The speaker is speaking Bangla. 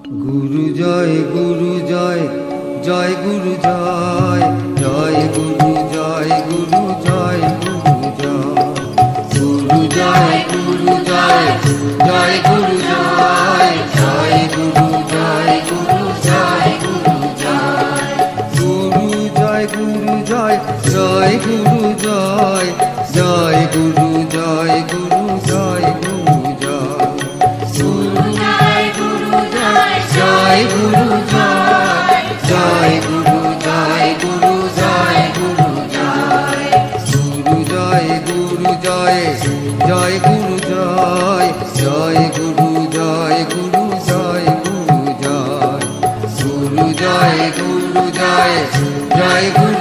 গুরু জয় জয় গুরু জয় জয় গুরু জয় গুরু জয় গুরু জয় গুরু জয় জয় গুরু জয় জয় গুরু জয় গুরু জয় গুরু জয় গুরু জয় জয় গুরু জয় জয় গুরু জয় গুরু জয় গুরু জয় গুরু জয় জয় গুরু জয় গুরু জয় গুরু জয় গুরু জয় জয় গুরু জয় জয় গুরু জয় গুরু জয় গুরু জয় গুরু জয় জয় গুরু